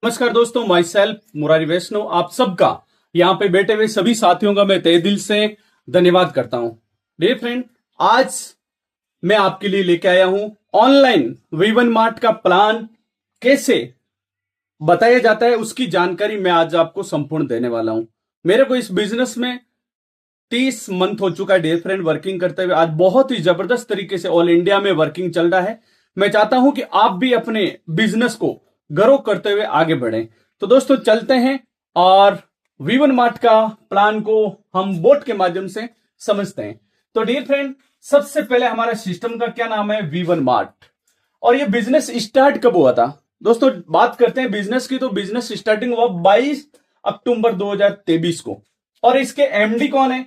नमस्कार दोस्तों, my self Murari वैष्णव। आप सबका यहाँ पे बैठे हुए सभी साथियों का मैं तहे दिल से धन्यवाद करता हूं। डियर फ्रेंड, आज मैं आपके लिए लेके आया हूं ऑनलाइन V1 मार्ट का प्लान कैसे बताया जाता है, उसकी जानकारी मैं आज आपको संपूर्ण देने वाला हूं। मेरे को इस बिजनेस में 30 मंथ हो चुका है डियर फ्रेंड, वर्किंग करते हुए। आज बहुत ही जबरदस्त तरीके से ऑल इंडिया में वर्किंग चल रहा है। मैं चाहता हूं कि आप भी अपने बिजनेस को ग्रो करते हुए आगे बढ़ें। तो दोस्तों चलते हैं और V1 मार्ट का प्लान को हम बोट के माध्यम से समझते हैं। तो डियर फ्रेंड, सबसे पहले हमारा सिस्टम का क्या नाम है? V1 mart. और ये बिजनेस स्टार्ट कब हुआ था दोस्तों? बात करते हैं बिजनेस की, तो बिजनेस स्टार्टिंग हुआ 22 अक्टूबर 2023 को। और इसके एमडी कौन है?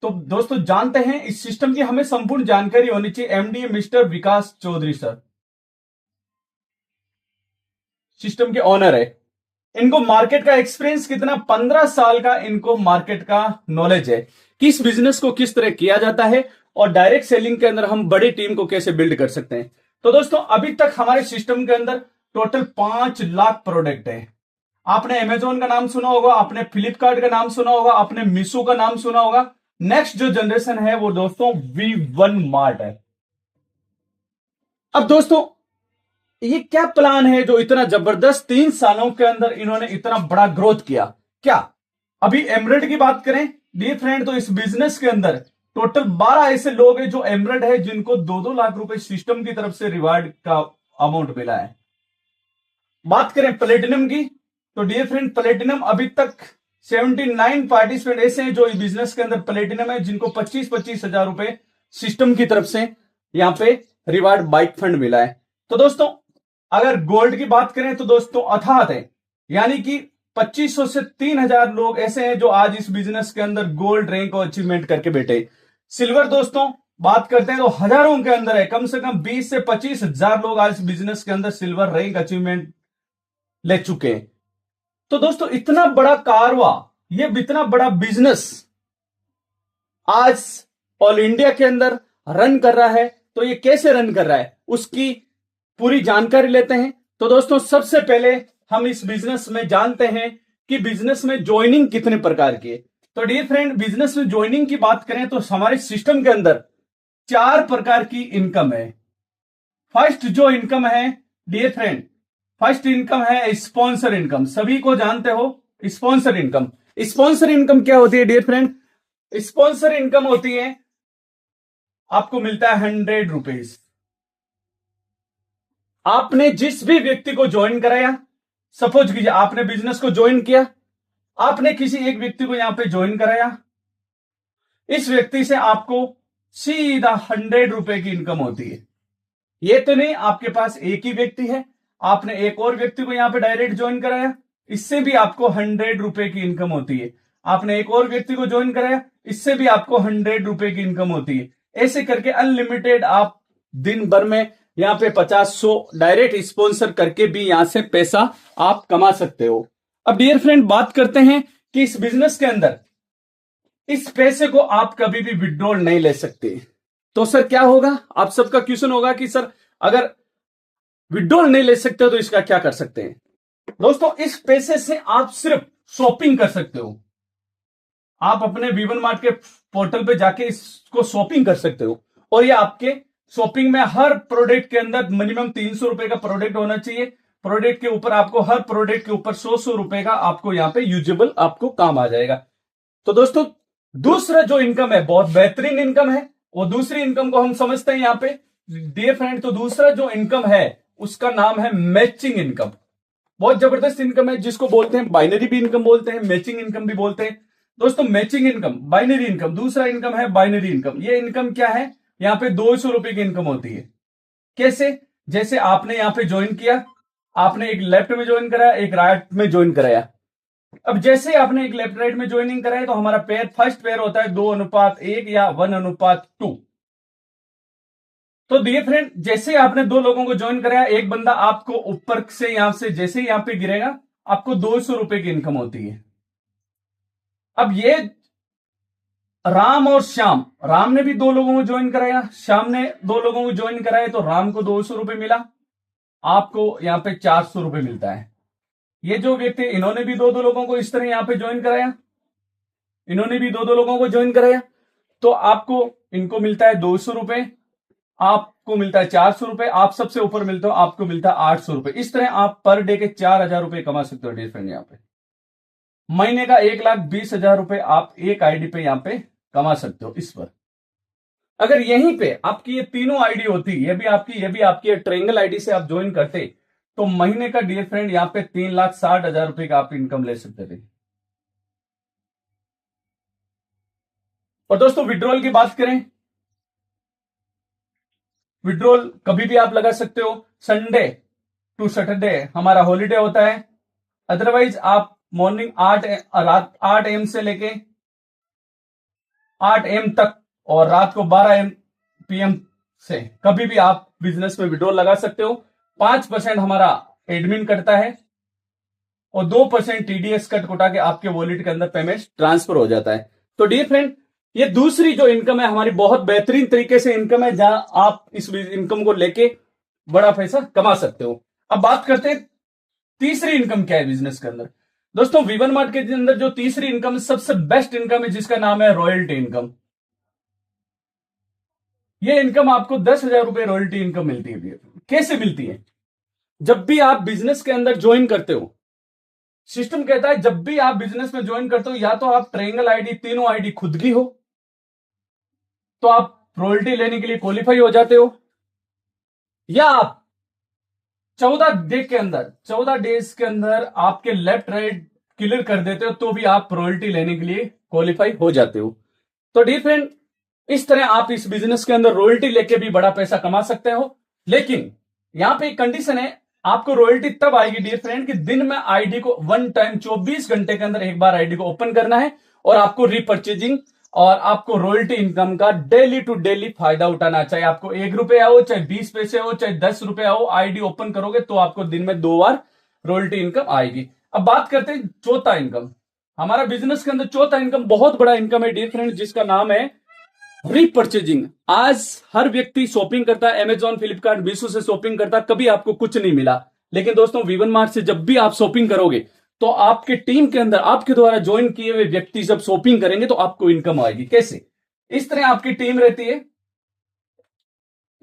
तो दोस्तों जानते हैं, इस सिस्टम की हमें संपूर्ण जानकारी होनी चाहिए। एमडी मिस्टर विकास चौधरी सर, सिस्टम के ऑनर है। इनको मार्केट का एक्सपीरियंस कितना? 15 साल का इनको मार्केट का नॉलेज है कि इस बिजनेस को किस तरह किया जाता है और डायरेक्ट सेलिंग के अंदर हम बड़ी टीम को कैसे बिल्ड कर सकते हैं। तो दोस्तों अभी तक हमारे सिस्टम के अंदर टोटल 5 लाख प्रोडक्ट है। आपने अमेजोन का नाम सुना होगा, आपने फ्लिपकार्ट का नाम सुना होगा, आपने मीशो का नाम सुना होगा। नेक्स्ट जो जनरेशन है वो दोस्तों V1 मार्ट है। अब दोस्तों ये क्या प्लान है जो इतना जबरदस्त 3 सालों के अंदर इन्होंने इतना बड़ा ग्रोथ किया? क्या अभी एमरेड की बात करें डियर फ्रेंड, तो इस बिजनेस के अंदर टोटल 12 ऐसे लोग हैं जो एमरेड है, जिनको 2-2 लाख रुपए सिस्टम की तरफ से रिवार्ड का अमाउंट मिला है। बात करें प्लेटिनम की, तो डियर फ्रेंड प्लेटिनम अभी तक 79 पार्टिसिपेंट ऐसे हैं जो इस बिजनेस के अंदर प्लेटिनम है, जिनको 25-25 हजार रुपए सिस्टम की तरफ से यहां पे रिवार्ड बाइक फंड मिला है। तो दोस्तों अगर गोल्ड की बात करें तो दोस्तों अथात है, यानी कि 2500 से 3000 लोग ऐसे हैं जो आज इस बिजनेस के अंदर गोल्ड रैंक को अचीवमेंट करके बैठे। सिल्वर दोस्तों बात करते हैं तो हजारों के अंदर है, कम से कम 20 से 25 हजार लोग आज इस बिजनेस के अंदर सिल्वर रैंक अचीवमेंट ले चुके हैं। तो दोस्तों इतना बड़ा कारवा, ये इतना बड़ा बिजनेस आज ऑल इंडिया के अंदर रन कर रहा है। तो ये कैसे रन कर रहा है उसकी पूरी जानकारी लेते हैं। तो दोस्तों सबसे पहले हम इस बिजनेस में जानते हैं कि बिजनेस में ज्वाइनिंग कितने प्रकार की है। तो डियर फ्रेंड, बिजनेस में ज्वाइनिंग की बात करें तो हमारे सिस्टम के अंदर 4 प्रकार की इनकम है। फर्स्ट जो इनकम है डियर फ्रेंड, फर्स्ट इनकम है स्पॉन्सर इनकम। सभी को जानते हो स्पॉन्सर इनकम। स्पॉन्सर इनकम क्या होती है डियर फ्रेंड? स्पॉन्सर इनकम होती है, आपको मिलता है 100 रुपीज। आपने जिस भी व्यक्ति को ज्वाइन कराया, सपोज कीजिए आपने बिजनेस को ज्वाइन किया, आपने किसी एक व्यक्ति को यहां पे ज्वाइन कराया, इस व्यक्ति से आपको सीधा 100 रुपए की इनकम होती है। ये तो नहीं आपके पास एक ही व्यक्ति है, आपने एक और व्यक्ति को यहां पे डायरेक्ट ज्वाइन कराया, इससे भी आपको 100 रुपए की इनकम होती है। आपने एक और व्यक्ति को ज्वाइन कराया, इससे भी आपको 100 रुपए की इनकम होती है। ऐसे करके अनलिमिटेड आप दिन भर में यहां पे 50-100 डायरेक्ट स्पॉन्सर करके भी यहां से पैसा आप कमा सकते हो। अब डियर फ्रेंड बात करते हैं कि इस बिजनेस के अंदर इस पैसे को आप कभी भी विड्रॉल नहीं ले सकते। तो सर क्या होगा? आप सबका क्वेश्चन होगा कि सर अगर विड्रॉल नहीं ले सकते तो इसका क्या कर सकते हैं? दोस्तों इस पैसे से आप सिर्फ शॉपिंग कर सकते हो। आप अपने V1 मार्ट के पोर्टल पे जाके इसको शॉपिंग कर सकते हो, और ये आपके शॉपिंग में हर प्रोडक्ट के अंदर मिनिमम 300 रुपए का प्रोडक्ट होना चाहिए। प्रोडक्ट के ऊपर आपको हर प्रोडक्ट के ऊपर 100 रुपए का आपको यहां पे यूजेबल आपको काम आ जाएगा। तो दोस्तों दूसरा जो इनकम है बहुत बेहतरीन इनकम है, वो दूसरी इनकम को हम समझते हैं यहां पे डियर फ्रेंड। तो दूसरा जो इनकम है उसका नाम है मैचिंग इनकम। बहुत जबरदस्त इनकम है, जिसको बोलते हैं बाइनरी भी इनकम बोलते हैं, मैचिंग इनकम भी बोलते हैं। दोस्तों मैचिंग इनकम, बाइनरी इनकम, दूसरा इनकम है बाइनरी इनकम। ये इनकम क्या है? यहां पे 200 रुपए की इनकम होती है। कैसे? जैसे आपने यहां पे ज्वाइन किया, आपने एक लेफ्ट में ज्वाइन कराया, एक राइट में ज्वाइन कराया। अब जैसे आपने एक लेफ्ट राइट में ज्वाइनिंग कराया तो हमारा पेयर फर्स्ट पेयर होता है 2:1 या 1:2। तो डियर फ्रेंड जैसे आपने 2 लोगों को ज्वाइन कराया, एक बंदा आपको ऊपर से यहां से जैसे यहां पे गिरेगा आपको 200 रुपए की इनकम होती है। अब ये राम और श्याम, राम ने भी 2 लोगों को ज्वाइन कराया, श्याम ने 2 लोगों को ज्वाइन कराया, तो राम को 200 रुपए मिला, आपको यहां पे 400 रुपए मिलता है। ये जो व्यक्ति, इन्होंने भी दो दो लोगों को इस तरह यहां पे ज्वाइन कराया, इन्होंने भी दो दो लोगों को ज्वाइन कराया, तो आपको इनको मिलता है 200 रुपए, आपको मिलता है 400 रुपए, आप सबसे ऊपर मिलते हो आपको मिलता है 800 रुपए। इस तरह आप पर डे के 4000 रुपए कमा सकते हो डियर फ्रेंड। यहाँ पे महीने का 1,20,000 रुपए आप एक आईडी पे यहां पे कमा सकते हो इस पर। अगर यहीं पे आपकी ये तीनों आईडी होती, ये भी आपकी ट्रायंगल आईडी से आप ज्वाइन करते, तो महीने का डियर फ्रेंड यहां पे 3,60,000 रुपए का आप इनकम ले सकते थे। और दोस्तों विड्रॉल की बात करें, विड्रॉल कभी भी आप लगा सकते हो, संडे टू सैटरडे हमारा हॉलीडे होता है, अदरवाइज आप मॉर्निंग रात 8 AM से लेके 8 AM तक और रात को 12 PM से कभी भी आप बिजनेस में विड्रॉल लगा सकते हो। 5% हमारा एडमिन कटता है और 2% TDS कट उठा के आपके वॉलेट के अंदर पेमेंट ट्रांसफर हो जाता है। तो डियर फ्रेंड, ये दूसरी जो इनकम है हमारी, बहुत बेहतरीन तरीके से इनकम है, जहां आप इस इनकम को लेके बड़ा पैसा कमा सकते हो। अब बात करते हैं तीसरी इनकम क्या है बिजनेस के अंदर। दोस्तों V1 मार्ट के अंदर जो तीसरी इनकम सबसे बेस्ट इनकम है, जिसका नाम है रॉयल्टी इनकम। ये इनकम आपको 10,000 रुपए रॉयल्टी इनकम मिलती है। कैसे मिलती है? जब भी आप बिजनेस के अंदर ज्वाइन करते हो, सिस्टम कहता है जब भी आप बिजनेस में ज्वाइन करते हो, या तो आप ट्रायंगल आईडी, तीनों आईडी खुद की हो तो आप रॉयल्टी लेने के लिए क्वालिफाई हो जाते हो, या आप 14 डेज के अंदर आपके लेफ्ट राइट क्लियर कर देते हो तो भी आप रॉयल्टी लेने के लिए क्वालिफाई हो जाते हो। तो डियर फ्रेंड, इस तरह आप इस बिजनेस के अंदर रॉयल्टी लेके भी बड़ा पैसा कमा सकते हो। लेकिन यहां पे एक कंडीशन है, आपको रॉयल्टी तब आएगी डियर फ्रेंड कि दिन में आईडी को वन टाइम 24 घंटे के अंदर एक बार आईडी को ओपन करना है और आपको रीपर्चेजिंग और आपको रॉयल्टी इनकम का डेली टू डेली फायदा उठाना। चाहे आपको 1 रुपया हो, चाहे 20 पैसे हो, चाहे 10 रुपया हो, आईडी ओपन करोगे तो आपको दिन में 2 बार रॉयल्टी इनकम आएगी। अब बात करते हैं चौथा इनकम। हमारा बिजनेस के अंदर चौथा इनकम बहुत बड़ा इनकम है डियर फ्रेंड, जिसका नाम है रीपर्चेजिंग। आज हर व्यक्ति शॉपिंग करता है, अमेजॉन, फ्लिपकार्ट, मीशो से शॉपिंग करता है, कभी आपको कुछ नहीं मिला। लेकिन दोस्तों V1 मार्ट से जब भी आप शॉपिंग करोगे तो आपके टीम के अंदर आपके द्वारा ज्वाइन किए हुए व्यक्ति जब शॉपिंग करेंगे तो आपको इनकम आएगी। कैसे? इस तरह आपकी टीम रहती है,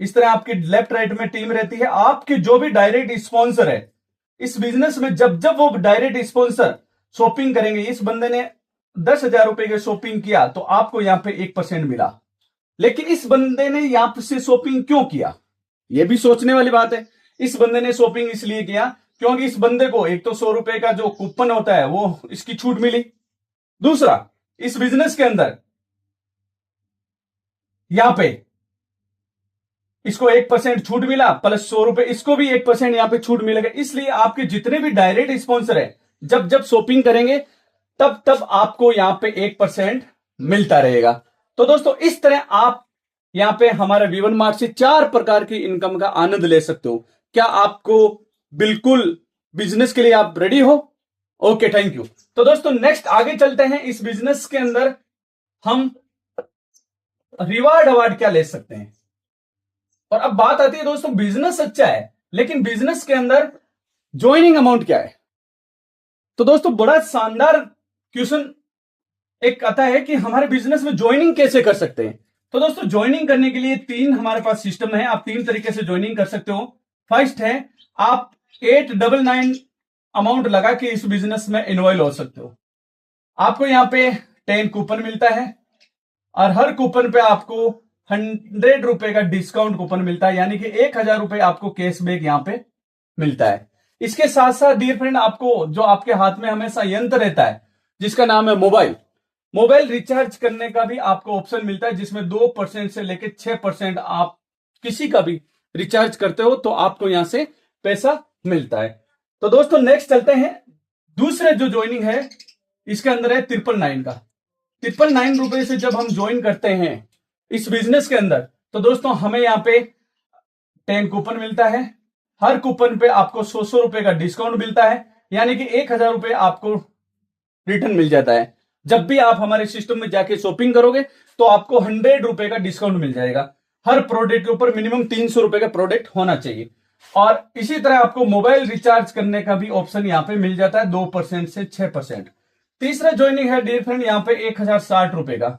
इस तरह आपकी लेफ्ट राइट में टीम रहती है, आपके जो भी डायरेक्ट स्पॉन्सर है इस बिजनेस में, जब जब वो डायरेक्ट स्पॉन्सर शॉपिंग करेंगे, इस बंदे ने 10,000 रुपए की शॉपिंग किया तो आपको यहां पे 1% मिला। लेकिन इस बंदे ने यहां से शॉपिंग क्यों किया, यह भी सोचने वाली बात है। इस बंदे ने शॉपिंग इसलिए किया क्योंकि इस बंदे को एक तो 100 रुपए का जो कूपन होता है वो इसकी छूट मिली, दूसरा इस बिजनेस के अंदर यहां पे इसको 1% छूट मिला, प्लस 100 रुपए इसको भी 1% यहां पे छूट मिलेगा। इसलिए आपके जितने भी डायरेक्ट स्पॉन्सर है जब जब शॉपिंग करेंगे तब तब आपको यहां पे 1% मिलता रहेगा। तो दोस्तों इस तरह आप यहां पे हमारे V1 मार्ट से 4 प्रकार की इनकम का आनंद ले सकते हो। क्या आपको बिल्कुल बिजनेस के लिए आप रेडी हो? Okay, thank you. तो दोस्तों नेक्स्ट आगे चलते हैं। इस बिजनेस के अंदर हम रिवार्ड अवार्ड क्या ले सकते हैं। और अब बात आती है दोस्तों, बिजनेस अच्छा है लेकिन बिजनेस के अंदर ज्वाइनिंग अमाउंट क्या है। तो दोस्तों बड़ा शानदार क्वेश्चन एक आता है कि हमारे बिजनेस में ज्वाइनिंग कैसे कर सकते हैं। तो दोस्तों ज्वाइनिंग करने के लिए 3 हमारे पास सिस्टम है, आप 3 तरीके से ज्वाइनिंग कर सकते हो। फर्स्ट है, आप 899 अमाउंट लगा के इस बिजनेस में इन्वॉल्व हो सकते हो। आपको यहां पे 10 कूपन मिलता है और हर कूपन पे आपको 100 रुपए का डिस्काउंट कूपन मिलता है, यानी कि 1,000 रुपए आपको कैशबैक यहां पे मिलता है। इसके साथ साथ डियर फ्रेंड, आपको जो आपके हाथ में हमेशा यंत्र रहता है जिसका नाम है मोबाइल रिचार्ज करने का भी आपको ऑप्शन मिलता है, जिसमें 2% से लेकर 6% आप किसी का भी रिचार्ज करते हो तो आपको यहां से पैसा मिलता है। तो दोस्तों नेक्स्ट चलते हैं, दूसरे जो ज्वाइनिंग है इसके अंदर है 999 का। 999 रुपए से जब हम ज्वाइन करते हैं इस बिजनेस के अंदर तो दोस्तों हमें यहां पे 10 कूपन मिलता है, हर कूपन पे आपको 100 रुपए का डिस्काउंट मिलता है, यानी कि 1,000 रुपए आपको रिटर्न मिल जाता है। जब भी आप हमारे सिस्टम में जाके शॉपिंग करोगे तो आपको 100 रुपए का डिस्काउंट मिल जाएगा। हर प्रोडक्ट के ऊपर मिनिमम 300 रुपए का प्रोडक्ट होना चाहिए। और इसी तरह आपको मोबाइल रिचार्ज करने का भी ऑप्शन यहाँ पे मिल जाता है 2% से 6%। तीसरा ज्वाइनिंग है डियर फ्रेंड यहाँ पे 1060 रुपए का।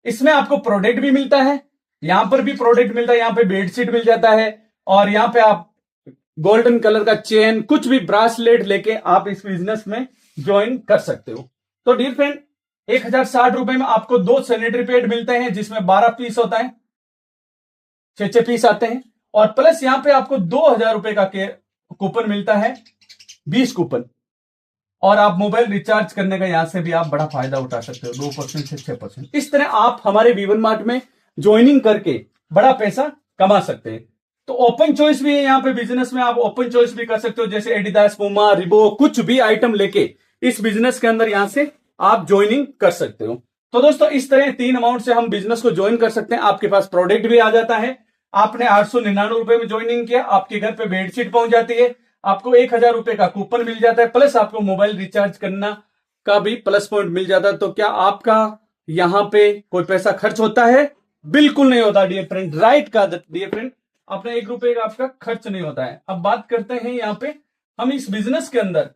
इसमें आपको प्रोडक्ट भी मिलता है, यहां पर भी प्रोडक्ट मिलता है, यहाँ पे बेडशीट मिल जाता है और यहाँ पे आप गोल्डन कलर का चेन, कुछ भी ब्रासलेट लेके आप इस बिजनेस में ज्वाइन कर सकते हो। तो डियर फ्रेंड 1060 रुपए में आपको 2 सैनिटरी पैड मिलते हैं जिसमें 12 पीस होता है, 6 पीस आते हैं और प्लस यहां पे आपको 2000 रुपए का कूपन मिलता है, 20 कूपन। और आप मोबाइल रिचार्ज करने का यहां से भी आप बड़ा फायदा उठा सकते हो 2% से 6%। इस तरह आप हमारे विवन मार्ट में ज्वाइनिंग करके बड़ा पैसा कमा सकते हैं। तो ओपन चॉइस भी है यहाँ पे बिजनेस में, आप ओपन चॉइस भी कर सकते हो, जैसे एडिडास, पूमा, रिबो, कुछ भी आइटम लेके इस बिजनेस के अंदर यहां से आप ज्वाइनिंग कर सकते हो। तो दोस्तों इस तरह 3 अमाउंट से हम बिजनेस को ज्वाइन कर सकते हैं। आपके पास प्रोडक्ट भी आ जाता है, आपने 899 में ज्वाइनिंग किया, आपके घर पे बेडशीट पहुंच जाती है, आपको 1000 रुपए का कूपन मिल जाता है, प्लस आपको मोबाइल रिचार्ज करना का भी प्लस पॉइंट मिल जाता है। तो क्या आपका यहां पे कोई पैसा खर्च होता है? बिल्कुल नहीं होता डियर फ्रेंड, राइट का डियर फ्रेंड, अपना 1 रुपए का आपका खर्च नहीं होता है। अब बात करते हैं यहाँ पे, हम इस बिजनेस के अंदर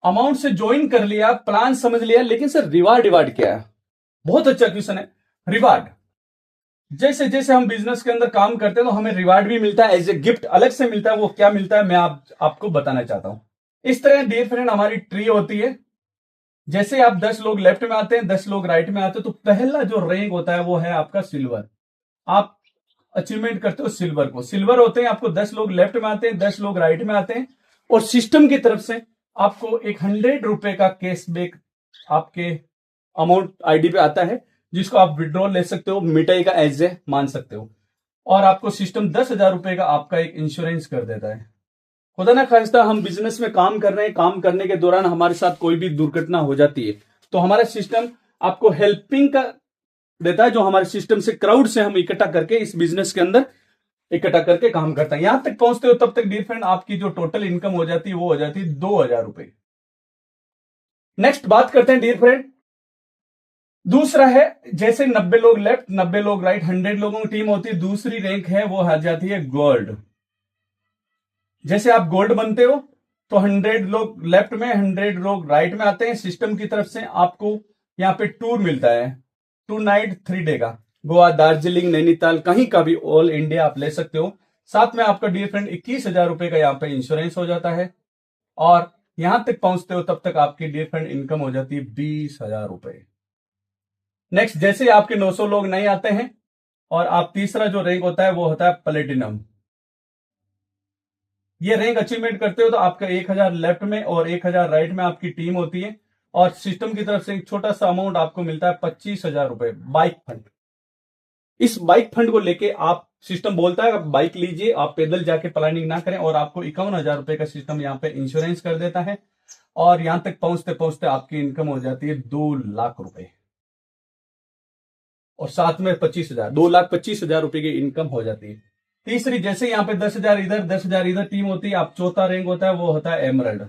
अमाउंट से ज्वाइन कर लिया, प्लान समझ लिया, लेकिन सर रिवार्ड क्या है? बहुत अच्छा क्वेश्चन है। रिवार्ड, जैसे जैसे हम बिजनेस के अंदर काम करते हैं तो हमें रिवार्ड भी मिलता है, एज ए गिफ्ट अलग से मिलता है। वो क्या मिलता है मैं आपको बताना चाहता हूं। इस तरह डियर फ्रेंड हमारी ट्री होती है, जैसे आप 10 लोग लेफ्ट में आते हैं, 10 लोग राइट में आते हैं, तो पहला जो रैंक होता है वो है आपका सिल्वर। आप अचीवमेंट करते हो सिल्वर को, सिल्वर होते हैं आपको 10 लोग लेफ्ट में आते हैं, 10 लोग राइट में आते हैं और सिस्टम की तरफ से आपको एक 100 रुपए का कैशबैक आपके अमाउंट आईडी पे आता है, जिसको आप विड्रॉल ले सकते हो, मिठाई का एज ए मान सकते हो। और आपको सिस्टम 10,000 रुपए का आपका एक इंश्योरेंस कर देता है। खुदा ना खास्ता हम बिजनेस में काम कर रहे हैं, काम करने के दौरान हमारे साथ कोई भी दुर्घटना हो जाती है तो हमारा सिस्टम आपको हेल्पिंग का देता है, जो हमारे सिस्टम से क्राउड से हम इकट्ठा करके इस बिजनेस के अंदर इकट्ठा करके काम करता है। यहां तक पहुंचते हो तब तक डियर फ्रेंड आपकी जो टोटल इनकम हो जाती है वो हो जाती है 2000 रुपए। नेक्स्ट बात करते हैं डियर फ्रेंड, दूसरा है जैसे 90 लोग लेफ्ट 90 लोग राइट, 100 लोगों की टीम होती है, दूसरी रैंक है वो आ जाती है गोल्ड। जैसे आप गोल्ड बनते हो तो 100 लोग लेफ्ट में 100 लोग राइट में आते हैं, सिस्टम की तरफ से आपको यहाँ पे टूर मिलता है 2 नाइट 3 डे का, गोवा, दार्जिलिंग, नैनीताल, कहीं का भी ऑल इंडिया आप ले सकते हो। साथ में आपका डियर फ्रेंड 21,000 रुपए का यहाँ पे इंश्योरेंस हो जाता है और यहां तक पहुंचते हो तब तक आपकी डियर फ्रेंड इनकम हो जाती है 20,000 रुपए। नेक्स्ट जैसे आपके 900 लोग नहीं आते हैं और आप तीसरा जो रैंक होता है वो होता है प्लेटिनम। ये रैंक अचीवमेंट करते हो तो आपका 1000 लेफ्ट में और 1000 राइट में आपकी टीम होती है और सिस्टम की तरफ से एक छोटा सा अमाउंट आपको मिलता है 25,000 रुपए बाइक फंड। इस बाइक फंड को लेके आप, सिस्टम बोलता है बाइक लीजिए, आप पैदल जाके प्लानिंग ना करें और आपको 51,000 रुपए का सिस्टम यहाँ पे इंश्योरेंस कर देता है और यहां तक पहुंचते पहुंचते आपकी इनकम हो जाती है 2,00,000 रुपए और साथ में 25,000, 2,25,000 रुपए की इनकम हो जाती है। तीसरी जैसे यहाँ पे 10,000 इधर 10,000 इधर टीम होती है, आप चौथा रैंक होता है वो होता है एमरल्ड।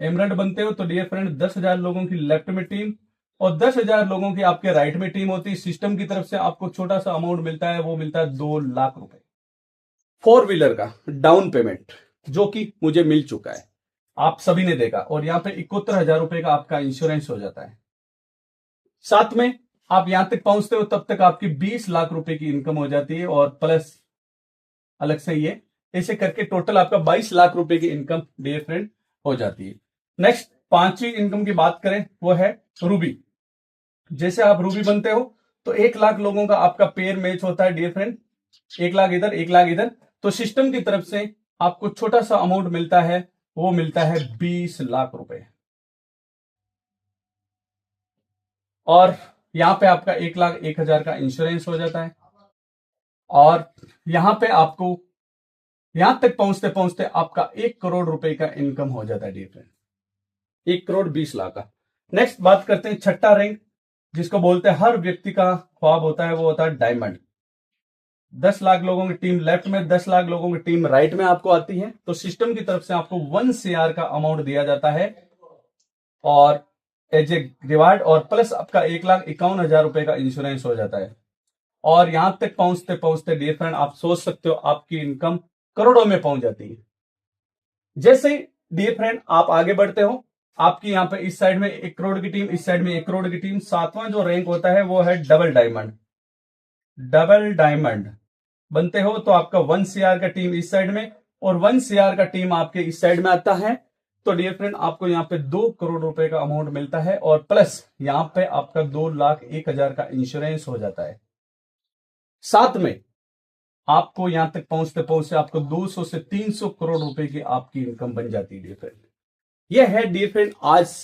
एमरल्ड बनते हो तो डियर फ्रेंड 10,000 लोगों की लेफ्ट में टीम और 10,000 लोगों की आपके राइट में टीम होती है। सिस्टम की तरफ से आपको छोटा सा अमाउंट मिलता है, वो मिलता है 2,00,000 रुपए 4 व्हीलर का डाउन पेमेंट, जो कि मुझे मिल चुका है, आप सभी ने देखा। और यहाँ पे 71,000 रुपए का आपका इंश्योरेंस हो जाता है। साथ में आप यहां तक पहुंचते हो तब तक आपकी 20,00,000 रुपए की इनकम हो जाती है और प्लस अलग से ये ऐसे करके टोटल आपका 22,00,000 रुपए की इनकम डियर फ्रेंड हो जाती है। नेक्स्ट 5वीं इनकम की बात करें वो है रूबी। जैसे आप रूबी बनते हो तो 1,00,000 लोगों का आपका पेयर मैच होता है डियर फ्रेंड, 1,00,000 इधर 1,00,000 इधर, तो सिस्टम की तरफ से आपको छोटा सा अमाउंट मिलता है, वो मिलता है 20,00,000 रुपए और यहां पे आपका 1,01,000 का इंश्योरेंस हो जाता है और यहां पे आपको यहां तक पहुंचते पहुंचते आपका 1 करोड़ रुपए का इनकम हो जाता है डियर फ्रेंड, 1,20,00,000 का। नेक्स्ट बात करते हैं छठा रैंक, जिसको बोलते हैं हर व्यक्ति का ख्वाब होता है, वो होता है डायमंड। 10,00,000 लोगों की टीम लेफ्ट में, 10,00,000 लोगों की टीम राइट में आपको आती है, तो सिस्टम की तरफ से आपको 1 CR का अमाउंट दिया जाता है और एज ए रिवार्ड और प्लस आपका 1,51,000 का इंश्योरेंस हो जाता है। और यहां तक पहुंचते पहुंचते डियर फ्रेंड आप सोच सकते हो आपकी इनकम करोड़ों में पहुंच जाती है। जैसे डियर फ्रेंड आप आगे बढ़ते हो, आपकी यहां पे इस साइड में 1 करोड़ की टीम, इस साइड में 1 करोड़ की टीम, सातवां जो रैंक होता है वो है डबल डायमंड। डबल डायमंड बनते हो तो आपका 1 CR का टीम इस साइड में और 1 CR का टीम आपके इस साइड में आता है। तो डियर फ्रेंड आपको यहाँ पे 2 करोड़ रुपए का अमाउंट मिलता है और प्लस यहाँ पे आपका 2,01,000 का इंश्योरेंस हो जाता है। साथ में आपको यहां तक पहुंचते पहुंचते आपको 200 से 300 करोड़ रुपए की आपकी इनकम बन जाती है डियर फ्रेंड। यह है डियर फ्रेंड आज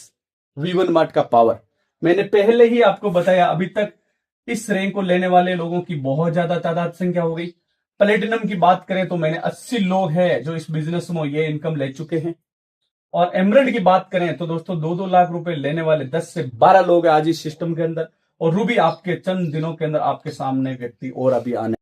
V1 मार्ट का पावर। मैंने पहले ही आपको बताया, अभी तक इस रैंक को लेने वाले लोगों की बहुत ज्यादा तादाद संख्या हो गई। प्लेटिनम की बात करें तो मैंने 80 लोग हैं जो इस बिजनेस में ये इनकम ले चुके हैं। और एमरल्ड की बात करें तो दोस्तों 2-2 लाख रुपए लेने वाले 10 से 12 लोग हैं आज इस सिस्टम के अंदर। और रूबी आपके चंद दिनों के अंदर आपके सामने व्यक्ति और अभी आने